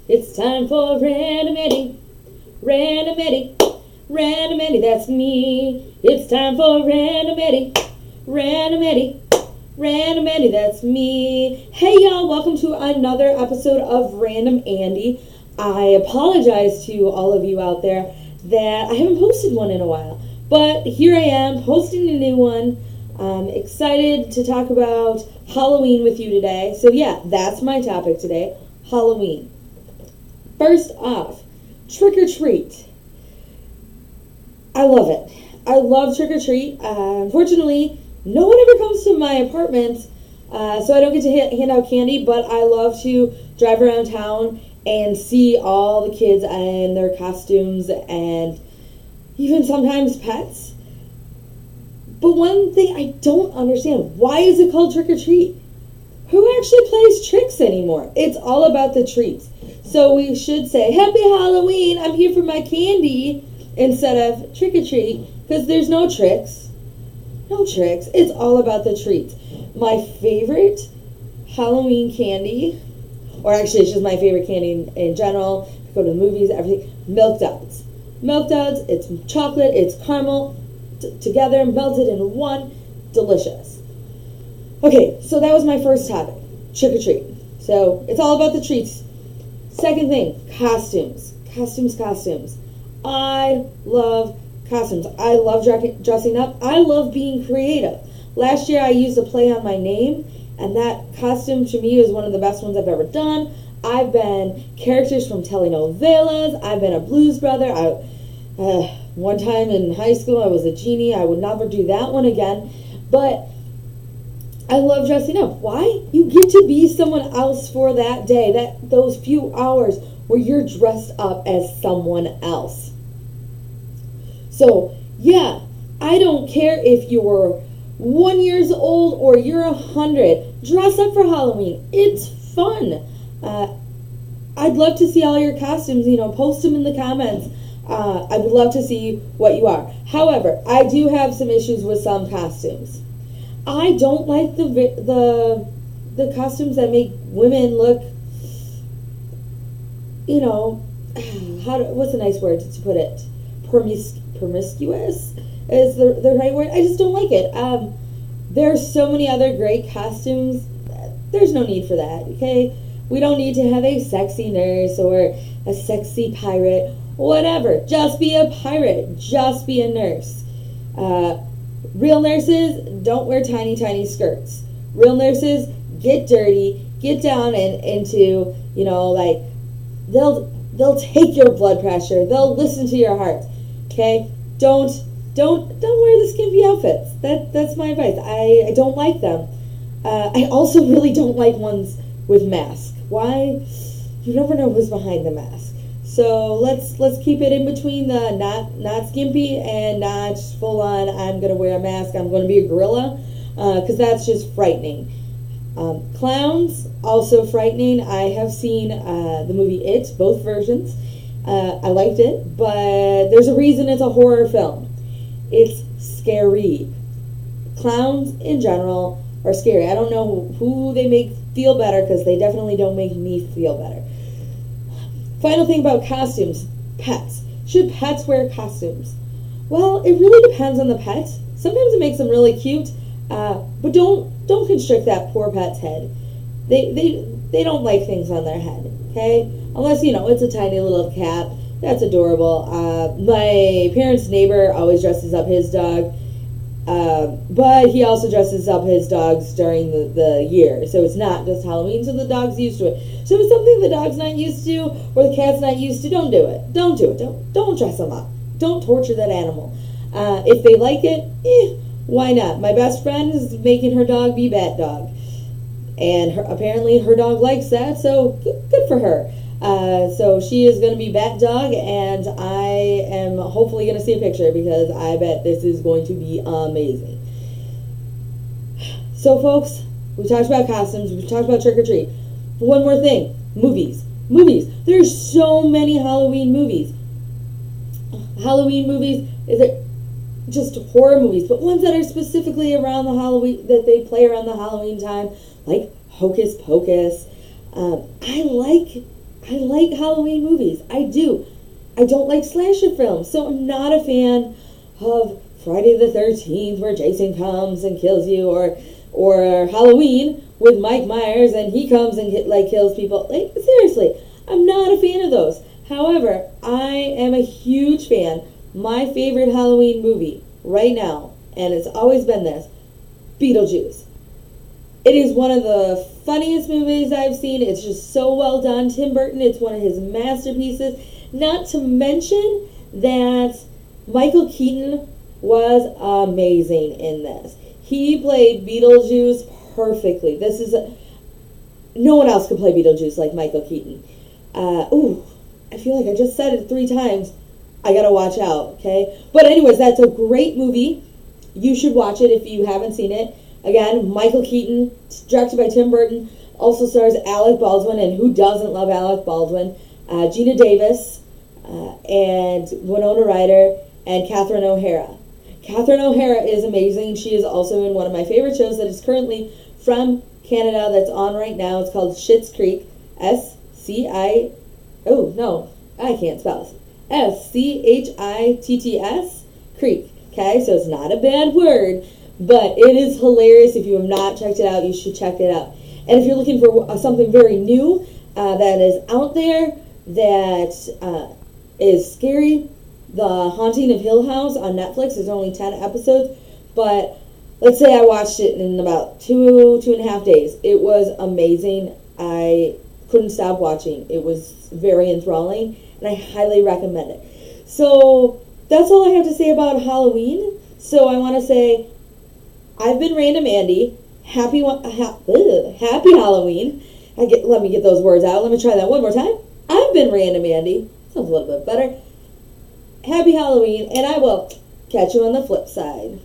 It's time for Randomity, Randomity, Randomity, that's me. It's time for Randomity, Randomity, Randomity, that's me. Hey y'all, welcome to another episode of Random Andie. I apologize to all of you out there that I haven't posted one in a while, but here I am posting a new one. I'm excited to talk about Halloween with you today. So yeah, that's my topic today, Halloween. First off, trick or treat. I love it. I love trick or treat. Unfortunately, no one ever comes to my apartment, so I don't get to hand out candy, but I love to drive around town and see all the kids and their costumes and even sometimes pets. But one thing I don't understand, why is it called trick or treat? Who actually plays tricks anymore? It's all about the treats. So we should say, Happy Halloween, I'm here for my candy, instead of trick or treat, because there's no tricks. No tricks. It's all about the treats. My favorite Halloween candy, or actually it's just my favorite candy in general, go to the movies, everything, Milk Duds. Milk Duds, it's chocolate, it's caramel, together, melted in one, delicious. Okay, so that was my first topic, trick or treat. So it's all about the treats. Second thing, costumes. Costumes. I love costumes. I love dressing up. I love being creative. Last year I used a play on my name, and that costume to me is one of the best ones I've ever done. I've been characters from telenovelas. I've been a blues brother. One time in high school I was a genie. I would never do that one again. But I love dressing up. Why? You get to be someone else for that day, those few hours where you're dressed up as someone else. So, yeah, I don't care if you're 1 year old or you're 100. Dress up for Halloween. It's fun. I'd love to see all your costumes. Post them in the comments. I would love to see what you are. However, I do have some issues with some costumes. I don't like the costumes that make women look, what's a nice word to put it? Promiscuous is the right word. I just don't like it. There's so many other great costumes. There's no need for that, okay? We don't need to have a sexy nurse or a sexy pirate. Whatever. Just be a pirate. Just be a nurse. Real nurses don't wear tiny, tiny skirts. Real nurses get dirty, get down and into, they'll take your blood pressure. They'll listen to your heart. Okay? Don't wear the skimpy outfits. That's my advice. I don't like them. I also really don't like ones with masks. Why? You never know who's behind the mask. So let's keep it in between the not skimpy and not full on. I'm gonna wear a mask. I'm gonna be a gorilla, because that's just frightening. Clowns also frightening. I have seen the movie It, both versions. I liked it, but there's a reason it's a horror film. It's scary. Clowns in general are scary. I don't know who they make feel better, because they definitely don't make me feel better. Final thing about costumes, pets. Should pets wear costumes? Well, it really depends on the pet. Sometimes it makes them really cute, but don't constrict that poor pet's head. They don't like things on their head, okay? Unless, it's a tiny little cat. That's adorable. My parents' neighbor always dresses up his dog, but he also dresses up his dogs during the year. So it's not just Halloween, so the dog's used to it. So if it's something the dog's not used to or the cat's not used to, don't do it. Don't do it. Don't dress them up. Don't torture that animal. If they like it, why not? My best friend is making her dog be Bat Dog. And apparently her dog likes that, so good for her. So she is going to be Bat Dog, and I am hopefully going to see a picture, because I bet this is going to be amazing. So folks, we talked about costumes, we talked about trick or treat. One more thing, movies. There's so many Halloween movies. Halloween movies, is it just horror movies, but ones that are specifically around the Halloween, that they play around the Halloween time, like Hocus Pocus. I I like Halloween movies. I do. I don't like slasher films, so I'm not a fan of Friday the 13th where Jason comes and kills you, or Halloween with Mike Myers and he comes and kills people. Like, seriously, I'm not a fan of those. However, I am a huge fan. My favorite Halloween movie right now, and it's always been this, Beetlejuice. It is one of the funniest movies I've seen. It's just so well done. Tim Burton, it's one of his masterpieces. Not to mention that Michael Keaton was amazing in this. He played Beetlejuice perfectly. No one else could play Beetlejuice like Michael Keaton. I feel like I just said it 3 times. I gotta watch out, okay? But anyways, that's a great movie. You should watch it if you haven't seen it. Again, Michael Keaton, directed by Tim Burton, also stars Alec Baldwin, and who doesn't love Alec Baldwin? Gina Davis, and Winona Ryder, and Catherine O'Hara. Catherine O'Hara is amazing. She is also in one of my favorite shows that is currently from Canada that's on right now. It's called Schitt's Creek. I can't spell it. Schitts Creek. Okay, so it's not a bad word, but it is hilarious. If you have not checked it out, you should check it out. And if you're looking for something very new that is out there, that is scary, The Haunting of Hill House on Netflix. There's only 10 episodes, but let's say I watched it in about 2.5 days. It was amazing. I couldn't stop watching. It was very enthralling, and I highly recommend it. So that's all I have to say about Halloween. So I want to say, I've been Random Andie. Happy Halloween. Let me get those words out. Let me try that one more time. I've been Random Andie. Sounds a little bit better. Happy Halloween, and I will catch you on the flip side.